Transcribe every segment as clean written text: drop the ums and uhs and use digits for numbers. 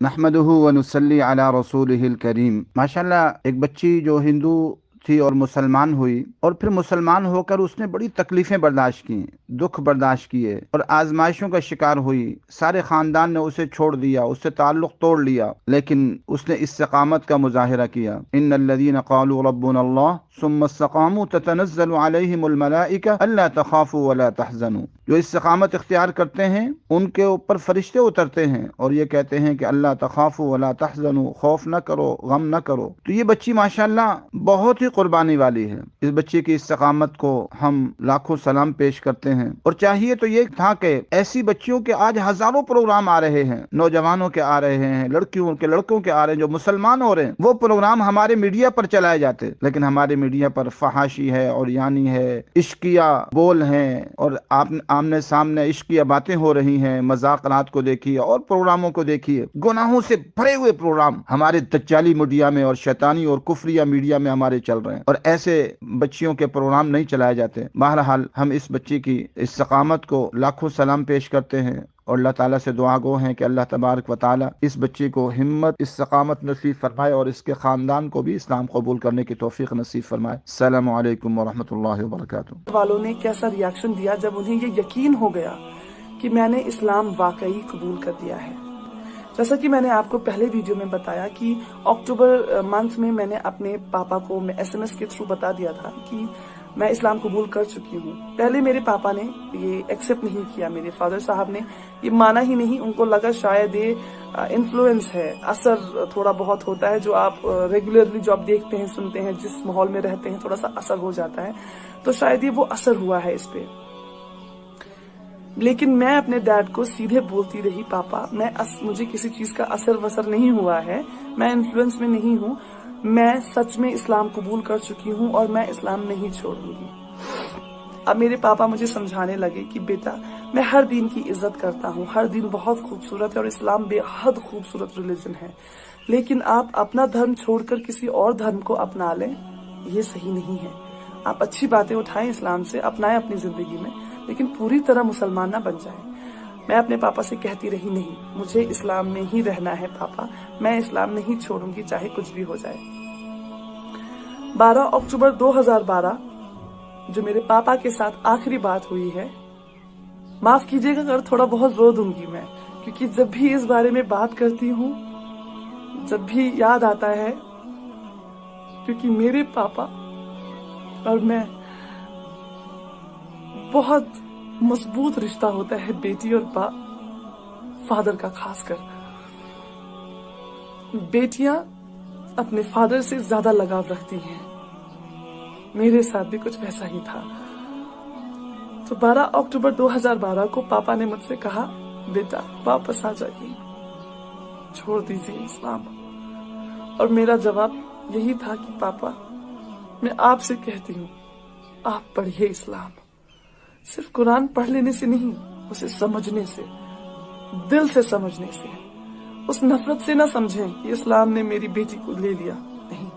नहमदुहु व नुसल्ली अला रसूलिहिल करीम। माशाल्लाह, एक बच्ची जो हिंदू थी और मुसलमान हुई, और फिर मुसलमान होकर उसने बड़ी तकलीफें बर्दाश्त की, दुख बर्दाश्त किए और आजमाइशों का शिकार हुई। सारे खानदान ने उसे छोड़ दिया, उससे ताल्लुक तोड़ लिया, लेकिन उसने इस्तिकामत का मुजाहिरा किया। इन्नल्लज़ीना क़ालू रब्बुनल्लाह सुम्मा इस्तक़ामू ततनज़्ज़लु अलैहिमुल मलाइका अल्ला तख़ाफ़ू वला तहज़नू। जो इस्तिकामत इख्तियार करते हैं उनके ऊपर फरिश्ते उतरते हैं और ये कहते हैं कि अल्लाह तख़ाफ़ू वला तहज़नू, खौफ न करो, गम न करो। तो ये बच्ची माशाल्लाह बहुत ही कुर्बानी वाली है। इस बच्चे की इस्तिकामत को हम लाखों सलाम पेश करते हैं। और चाहिए तो ये था कि ऐसी बच्चियों के आज हजारों प्रोग्राम आ रहे हैं, नौजवानों के आ रहे हैं, लड़कियों के लड़कों के आ रहे हैं, जो मुसलमान हो रहे हैं। वो प्रोग्राम हमारे मीडिया पर चलाए जाते, लेकिन हमारे मीडिया पर फहाशी है और यानी है, इश्किया बोल हैं, और आप आमने सामने इश्किया बातें हो रही हैं। मजाक रात को देखिए और प्रोग्रामों को देखिए, गुनाहों से भरे हुए प्रोग्राम हमारे दज्जाली मीडिया में और शैतानी और कुफरिया मीडिया में हमारे चल रहे हैं, और ऐसे बच्चियों के प्रोग्राम नहीं चलाए जाते। बहरहाल हम इस बच्ची की इस्तकामत को लाखों सलाम पेश करते हैं और अल्लाह ताला से दुआ गो हैं कि अल्लाह तबारक व ताला इस बच्ची को हिम्मत, इस्तकामत नसीब फरमाए और इसके खानदान को भी इस्लाम कबूल करने की तौफीक नसीब फरमाए। अस्सलामु अलैकुम व रहमतुल्लाहि व बरकातुहू। वालों ने कैसा रिएक्शन दिया जब उन्हें ये यकीन हो गया कि मैंने इस्लाम वाकई कबूल कर दिया है। जैसा कि मैंने आपको पहले वीडियो में बताया कि अक्टूबर मंथ में मैंने अपने पापा को एसएमएस के थ्रू बता दिया था कि मैं इस्लाम कबूल कर चुकी हूँ। पहले मेरे पापा ने ये एक्सेप्ट नहीं किया, मेरे फादर साहब ने ये माना ही नहीं। उनको लगा शायद ये इन्फ्लुएंस है, असर थोड़ा बहुत होता है, जो आप रेगुलरली जो आप देखते हैं, सुनते हैं, जिस माहौल में रहते हैं थोड़ा सा असर हो जाता है, तो शायद ये वो असर हुआ है इस पे। लेकिन मैं अपने डैड को सीधे बोलती रही, पापा मुझे किसी चीज का असर वसर नहीं हुआ है, मैं इन्फ्लुएंस में नहीं हूँ, मैं सच में इस्लाम कबूल कर चुकी हूँ और मैं इस्लाम नहीं छोड़ूंगी। अब मेरे पापा मुझे समझाने लगे कि बेटा, मैं हर दिन की इज्जत करता हूँ, हर दिन बहुत खूबसूरत है और इस्लाम बेहद खूबसूरत रिलीजन है, लेकिन आप अपना धर्म छोड़कर किसी और धर्म को अपना लें, ये सही नहीं है। आप अच्छी बातें उठाएं इस्लाम से, अपनाएं अपनी जिंदगी में, लेकिन पूरी तरह मुसलमान ना बन जाएं। मैं अपने पापा से कहती रही, नहीं, मुझे इस्लाम में ही रहना है पापा, मैं इस्लाम नहीं छोड़ूंगी चाहे कुछ भी हो जाए। 12 अक्टूबर 2012 जो मेरे पापा के साथ आखिरी बात हुई है, माफ कीजिएगा अगर थोड़ा बहुत रो दूंगी मैं, क्योंकि जब भी इस बारे में बात करती हूँ, जब भी याद आता है, क्योंकि मेरे पापा और मैं बहुत मजबूत रिश्ता होता है बेटी और फादर का। खासकर बेटियां अपने फादर से ज्यादा लगाव रखती हैं, मेरे साथ भी कुछ वैसा ही था। तो 12 अक्टूबर 2012 को पापा ने मुझसे कहा, बेटा वापस आ जाइए, छोड़ दीजिए इस्लाम। और मेरा जवाब यही था कि पापा, मैं आपसे कहती हूँ, आप पढ़िए इस्लाम। सिर्फ कुरान पढ़ लेने से नहीं, उसे समझने से, दिल से समझने से, उस नफरत से ना समझें कि इस्लाम ने मेरी बेटी को ले लिया, नहीं,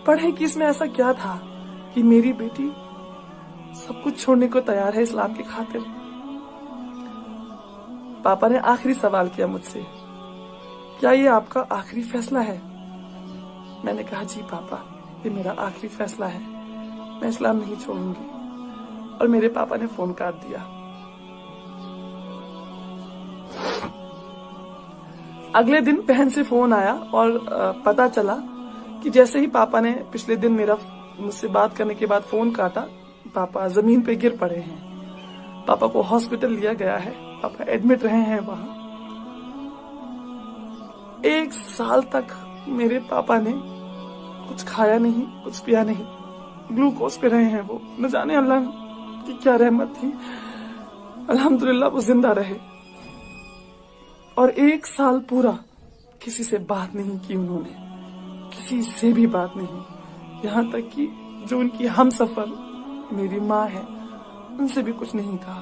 पढ़े कि इसमें ऐसा क्या था कि मेरी बेटी सब कुछ छोड़ने को तैयार है इस्लाम की खातिर। पापा ने आखिरी सवाल किया मुझसे, क्या ये आपका आखिरी फैसला है? मैंने कहा, जी पापा, ये मेरा आखिरी फैसला है, मैं इस्लाम नहीं छोड़ूंगी। और मेरे पापा ने फोन काट दिया। अगले दिन बहन से फोन आया और पता चला कि जैसे ही पापा ने पिछले दिन मुझसे बात करने के बाद फोन काटा, पापा जमीन पे गिर पड़े हैं। पापा को हॉस्पिटल लिया गया है, पापा एडमिट रहे हैं वहां। 1 साल तक मेरे पापा ने कुछ खाया नहीं, कुछ पिया नहीं, ग्लूकोज पे रहे हैं वो। न जाने अल्लाह की क्या रहमत थी, अल्हम्दुलिल्लाह वो जिंदा रहे। और 1 साल पूरा किसी से बात नहीं की उन्होंने, किसी से भी बात नहीं। यहाँ तक कि जो उनकी हमसफर मेरी माँ है, उनसे भी कुछ नहीं कहा।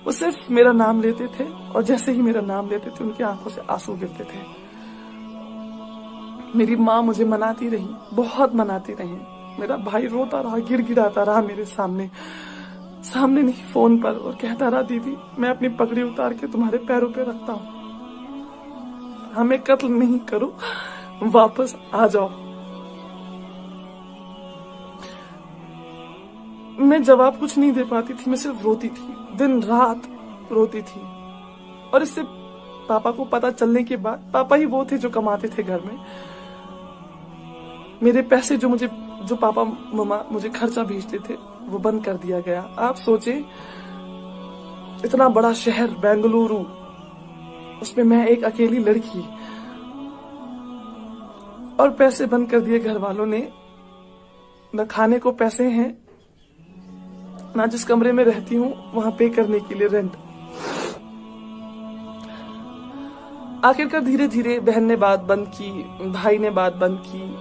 वो सिर्फ मेरा नाम लेते थे और जैसे ही मेरा नाम लेते थे उनकी आंखों से आंसू गिरते थे। मेरी माँ मुझे मनाती रही, बहुत मनाती रही। मेरा भाई रोता रहा, गिड़गिड़ाता रहा मेरे सामने नहीं, फोन पर, और कहता रहा, दीदी मैं अपनी पगड़ी उतार के तुम्हारे पैरों पे रखता हूँ। हमें कत्ल नहीं करो, वापस आ जाओ। मैं जवाब कुछ नहीं दे पाती थी, मैं सिर्फ रोती थी, दिन रात रोती थी। और इससे पापा को पता चलने के बाद, पापा ही वो थे जो कमाते थे घर में, मेरे पैसे जो पापा मम्मा मुझे खर्चा भेजते थे वो बंद कर दिया गया। आप सोचे, इतना बड़ा शहर बेंगलुरु, उसमें मैं एक अकेली लड़की, और पैसे बंद कर दिए घर वालों ने। न खाने को पैसे हैं, ना जिस कमरे में रहती हूँ वहां पे करने के लिए रेंट। आखिरकार धीरे धीरे बहन ने बात बंद की, भाई ने बात बंद की।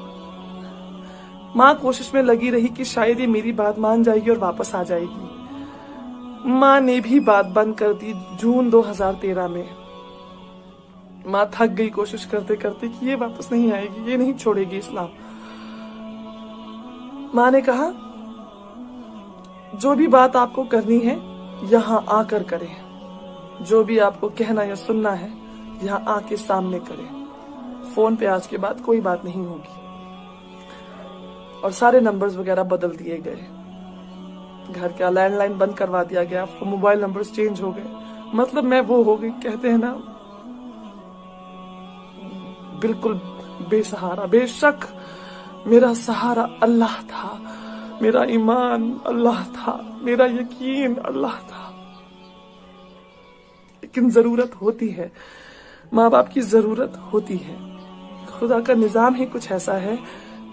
माँ कोशिश में लगी रही कि शायद ये मेरी बात मान जाएगी और वापस आ जाएगी। माँ ने भी बात बंद कर दी जून 2013 में। माँ थक गई कोशिश करते करते कि ये वापस नहीं आएगी, ये नहीं छोड़ेगी इस्लाम। माँ ने कहा, जो भी बात आपको करनी है यहाँ आकर करें, जो भी आपको कहना या सुनना है यहाँ आके सामने करें। फोन पे आज के बाद कोई बात नहीं होगी। और सारे नंबर्स वगैरह बदल दिए गए, घर का लैंडलाइन बंद करवा दिया गया, मोबाइल नंबर्स चेंज हो गए। मतलब मैं वो हो गई, कहते हैं ना, बिल्कुल बेसहारा। बेशक मेरा सहारा अल्लाह था, मेरा ईमान अल्लाह था, मेरा यकीन अल्लाह था, लेकिन जरूरत होती है, माँ बाप की जरूरत होती है। खुदा का निजाम ही कुछ ऐसा है,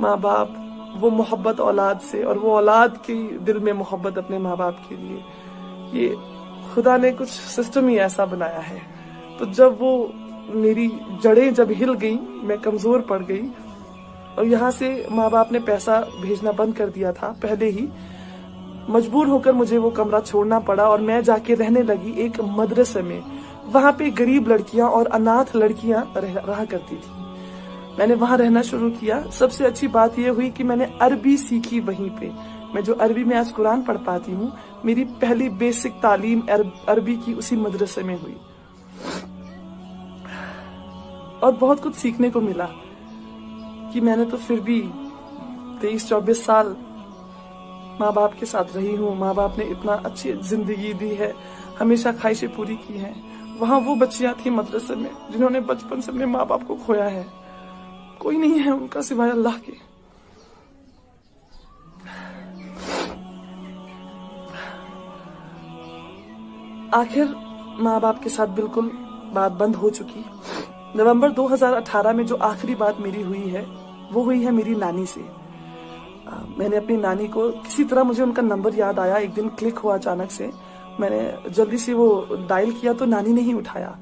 माँ बाप वो मोहब्बत औलाद से, और वो औलाद के दिल में मोहब्बत अपने माँ बाप के लिए, ये खुदा ने कुछ सिस्टम ही ऐसा बनाया है। तो जब वो मेरी जड़ें जब हिल गई, मैं कमजोर पड़ गई, और यहाँ से माँ बाप ने पैसा भेजना बंद कर दिया था पहले ही, मजबूर होकर मुझे वो कमरा छोड़ना पड़ा और मैं जाके रहने लगी एक मदरसे में। वहां पे गरीब लड़कियां और अनाथ लड़कियां रहा करती थी। मैंने वहां रहना शुरू किया। सबसे अच्छी बात यह हुई कि मैंने अरबी सीखी वहीं पे। मैं जो अरबी में आज कुरान पढ़ पाती हूँ, मेरी पहली बेसिक तालीम अरबी की उसी मदरसे में हुई। और बहुत कुछ सीखने को मिला कि मैंने तो फिर भी 23-24 साल माँ बाप के साथ रही हूँ। माँ बाप ने इतना अच्छी जिंदगी दी है, हमेशा ख्वाहिशें पूरी की हैं। वहां वो बच्चियां थी मदरसे में जिन्होंने बचपन से अपने माँ बाप को खोया है। कोई नहीं है उनका सिवाय अल्लाह के। आखिर माँ बाप के साथ बिल्कुल बात बंद हो चुकी। नवंबर 2018 में जो आखिरी बात मेरी हुई है वो हुई है मेरी नानी से। मैंने अपनी नानी को किसी तरह, मुझे उनका नंबर याद आया, एक दिन क्लिक हुआ अचानक से। मैंने जल्दी से वो डायल किया तो नानी ने ही उठाया।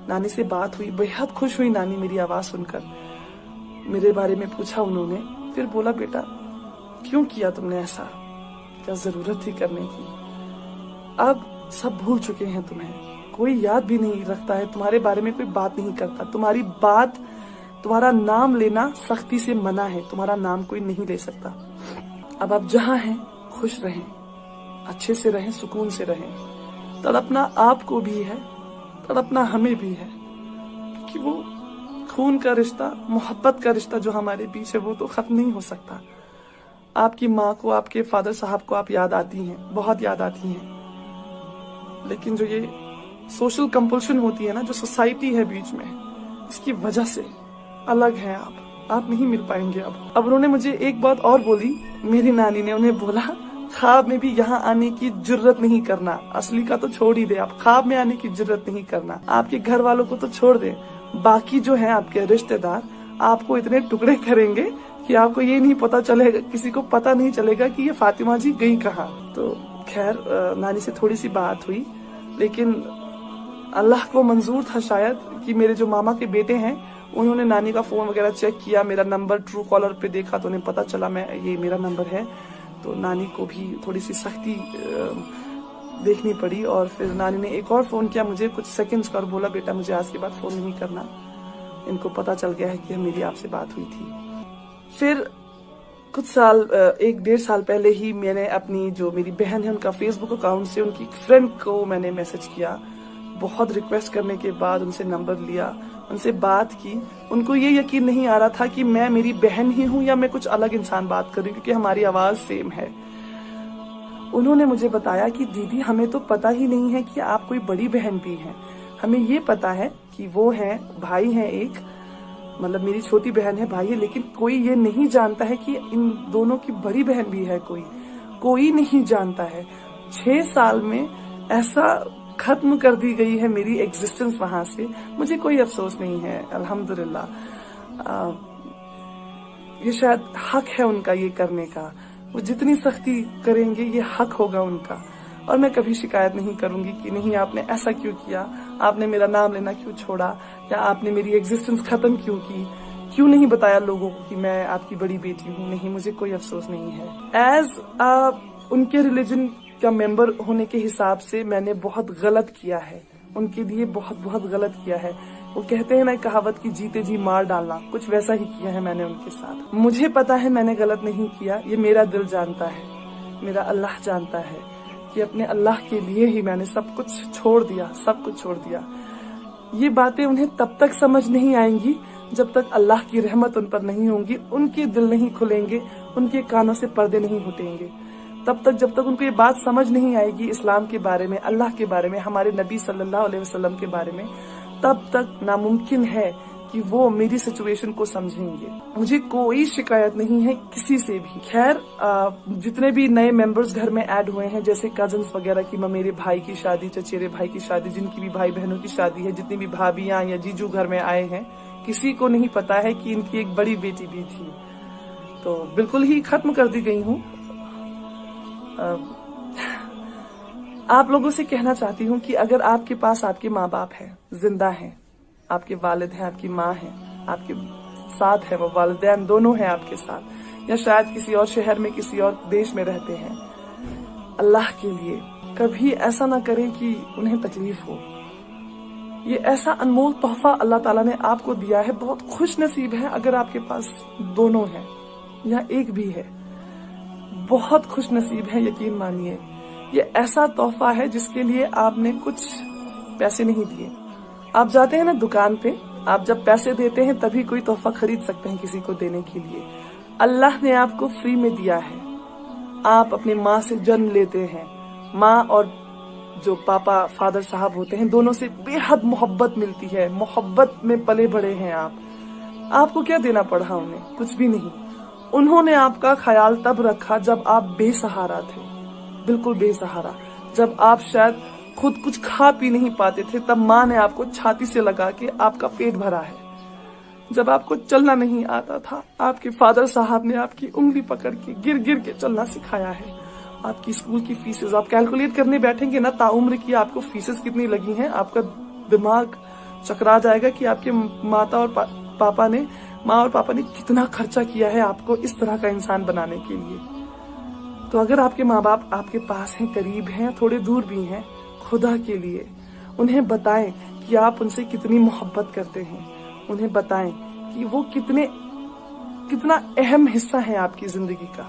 नानी से बात हुई, बेहद खुश हुई नानी मेरी आवाज सुनकर। मेरे बारे में पूछा उन्होंने, फिर बोला, बेटा क्यों किया तुमने ऐसा, क्या जरूरत थी करने की? अब सब भूल चुके हैं तुम्हें, कोई याद भी नहीं रखता है, तुम्हारे बारे में कोई बात नहीं करता। तुम्हारी बात, तुम्हारा नाम लेना सख्ती से मना है, तुम्हारा नाम कोई नहीं ले सकता। अब आप जहां हैं खुश रहें, अच्छे से रहें, सुकून से रहें। तड़पना आपको भी है, तड़पना हमें भी है, क्योंकि वो खून का रिश्ता, मोहब्बत का रिश्ता जो हमारे बीच है वो तो खत्म नहीं हो सकता। आपकी माँ को, आपके फादर साहब को आप याद आती हैं, बहुत याद आती हैं, लेकिन जो ये सोशल कंपल्शन होती है ना, जो सोसाइटी है बीच में, इसकी वजह से अलग हैं आप नहीं मिल पाएंगे अब उन्होंने मुझे एक बात और बोली, मेरी नानी ने उन्हें बोला, ख्वाब में भी यहाँ आने की जुर्रत नहीं करना। असली का तो छोड़ ही दे, आप ख्वाब में आने की जुर्रत नहीं करना। आपके घर वालों को तो छोड़ दे, बाकी जो है आपके रिश्तेदार आपको इतने टुकड़े करेंगे कि आपको ये नहीं पता चलेगा, किसी को पता नहीं चलेगा कि ये फातिमा जी गई कहाँ। तो खैर नानी से थोड़ी सी बात हुई, लेकिन अल्लाह को मंजूर था शायद कि मेरे जो मामा के बेटे हैं उन्होंने नानी का फोन वगैरह चेक किया, मेरा नंबर ट्रू कॉलर पे देखा तो उन्हें पता चला ये मेरा नंबर है। तो नानी को भी थोड़ी सी सख्ती देखनी पड़ी, और फिर नानी ने एक और फोन किया मुझे कुछ सेकंड्स का और बोला, बेटा मुझे आज के बाद फोन नहीं करना, इनको पता चल गया है कि मेरी आपसे बात हुई थी। फिर कुछ साल, 1-1.5 साल पहले ही मैंने अपनी जो मेरी बहन है उनका फेसबुक अकाउंट से उनकी फ्रेंड को मैंने मैसेज किया, बहुत रिक्वेस्ट करने के बाद उनसे नंबर लिया, उनसे बात की। उनको ये यकीन नहीं आ रहा था कि मैं मेरी बहन ही हूँ या मैं कुछ अलग इंसान बात कर रही हूँ, क्योंकि हमारी आवाज सेम है। उन्होंने मुझे बताया कि दीदी हमें तो पता ही नहीं है कि आप कोई बड़ी बहन भी हैं। हमें ये पता है कि वो है भाई है एक, मतलब मेरी छोटी बहन है, भाई है, लेकिन कोई ये नहीं जानता है कि इन दोनों की बड़ी बहन भी है। कोई नहीं जानता है। 6 साल में ऐसा खत्म कर दी गई है मेरी एग्जिस्टेंस वहां से। मुझे कोई अफसोस नहीं है, अल्हम्दुलिल्लाह। ये शायद हक है उनका ये करने का। वो जितनी सख्ती करेंगे ये हक होगा उनका। और मैं कभी शिकायत नहीं करूंगी कि नहीं आपने ऐसा क्यों किया, आपने मेरा नाम लेना क्यों छोड़ा, या आपने मेरी एग्जिस्टेंस खत्म क्यों की, क्यों नहीं बताया लोगों को कि मैं आपकी बड़ी बेटी हूँ। नहीं, मुझे कोई अफसोस नहीं है। एज उनके रिलीजन का मेंबर होने के हिसाब से मैंने बहुत गलत किया है, उनके लिए बहुत गलत किया है। वो कहते हैं ना कहावत की जीते जी मार डालना, कुछ वैसा ही किया है मैंने उनके साथ। मुझे पता है मैंने गलत नहीं किया, ये मेरा दिल जानता है, मेरा अल्लाह जानता है कि अपने अल्लाह के लिए ही मैंने सब कुछ छोड़ दिया। ये बातें उन्हें तब तक समझ नहीं आएंगी जब तक अल्लाह की रहमत उन पर नहीं होगी, उनके दिल नहीं खुलेंगे, उनके कानों से पर्दे नहीं हटेंगे। तब तक जब तक उनको ये बात समझ नहीं आएगी इस्लाम के बारे में, अल्लाह के बारे में, हमारे नबी सल्लल्लाहु अलैहि वसल्लम के बारे में, तब तक नामुमकिन है कि वो मेरी सिचुएशन को समझेंगे। मुझे कोई शिकायत नहीं है किसी से भी। खैर, जितने भी नए मेंबर्स घर में ऐड हुए हैं, जैसे कजन्स वगैरह की, मेरे भाई की शादी, चचेरे भाई की शादी, जिनकी भी भाई बहनों की शादी है, जितनी भी भाभियां या जीजू घर में आए हैं, किसी को नहीं पता है कि इनकी एक बड़ी बेटी भी थी। तो बिल्कुल ही खत्म कर दी गई हूँ। आप लोगों से कहना चाहती हूँ कि अगर आपके पास आपके माँ बाप हैं, जिंदा हैं, आपके वालिद हैं, आपकी माँ है, आपके साथ है, वो वालिदैन दोनों हैं आपके साथ, या शायद किसी और शहर में, किसी और देश में रहते हैं, अल्लाह के लिए कभी ऐसा ना करें कि उन्हें तकलीफ हो। ये ऐसा अनमोल तोहफा अल्लाह ताला ने आपको दिया है। बहुत खुश नसीब है अगर आपके पास दोनों हैं या एक भी है, बहुत खुश नसीब है, यकीन मानिए। ये ऐसा तोहफा है जिसके लिए आपने कुछ पैसे नहीं दिए। आप जाते हैं ना दुकान पे, आप जब पैसे देते हैं तभी कोई तोहफा खरीद सकते हैं किसी को देने के लिए। अल्लाह ने आपको फ्री में दिया है। आप अपनी माँ से जन्म लेते हैं, माँ और जो पापा फादर साहब होते हैं, दोनों से बेहद मोहब्बत मिलती है, मोहब्बत में पले बड़े हैं आप। आपको क्या देना पड़ा उन्हें? कुछ भी नहीं। उन्होंने आपका ख्याल तब रखा जब आप बेसहारा थे, बिल्कुल बेसहारा। जब आप शायद खुद कुछ खा पी नहीं पाते थे, तब माँ ने आपको छाती से लगा के आपका पेट भरा है। जब आपको चलना नहीं आता था, आपके फादर साहब ने आपकी उंगली पकड़ के गिर गिर के चलना सिखाया है। आपकी स्कूल की फीसेस आप कैलकुलेट करने बैठेंगे ना, ताउम्र की आपको फीसेस कितनी लगी हैं, आपका दिमाग चकरा जाएगा कि आपके माँ और पापा ने कितना खर्चा किया है आपको इस तरह का इंसान बनाने के लिए। तो अगर आपके माँ बाप आपके पास हैं, करीब हैं, थोड़े दूर भी हैं, खुदा के लिए उन्हें बताएं कि आप उनसे कितनी मोहब्बत करते हैं। उन्हें बताएं कि वो कितना अहम हिस्सा है आपकी जिंदगी का।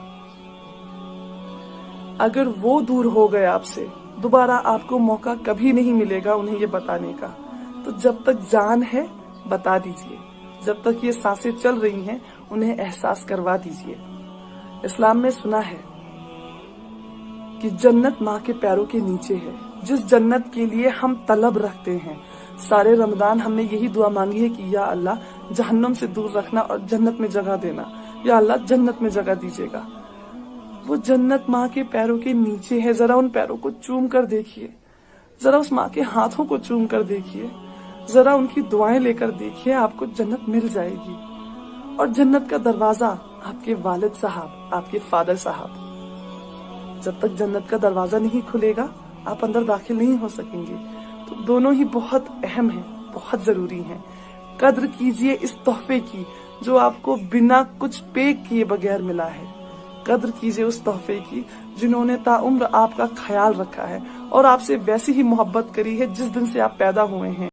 अगर वो दूर हो गए आपसे, दोबारा आपको मौका कभी नहीं मिलेगा उन्हें ये बताने का। तो जब तक जान है बता दीजिए, जब तक ये सांसें चल रही हैं उन्हें एहसास करवा दीजिए। इस्लाम में सुना है कि जन्नत माँ के पैरों के नीचे है, जिस जन्नत के लिए हम तलब रखते हैं। सारे रमजान हमने यही दुआ मांगी है कि या अल्लाह जहन्नम से दूर रखना और जन्नत में जगह देना, या अल्लाह जन्नत में जगह दीजिएगा। वो जन्नत माँ के पैरों के नीचे है। जरा उन पैरों को चूम कर देखिए, जरा उस माँ के हाथों को चूम कर देखिए, जरा उनकी दुआएं लेकर देखिए, आपको जन्नत मिल जाएगी। और जन्नत का दरवाजा आपके वालिद साहब, आपके फादर साहब। जब तक जन्नत का दरवाजा नहीं खुलेगा आप अंदर दाखिल नहीं हो सकेंगे। तो दोनों ही बहुत अहम हैं, बहुत जरूरी हैं। कद्र कीजिए इस तोहफे की जो आपको बिना कुछ पे किए बगैर मिला है। कद्र कीजिए उस तोहफे की जिन्होंने ताउम्र आपका ख्याल रखा है और आपसे वैसी ही मोहब्बत करी है जिस दिन से आप पैदा हुए हैं।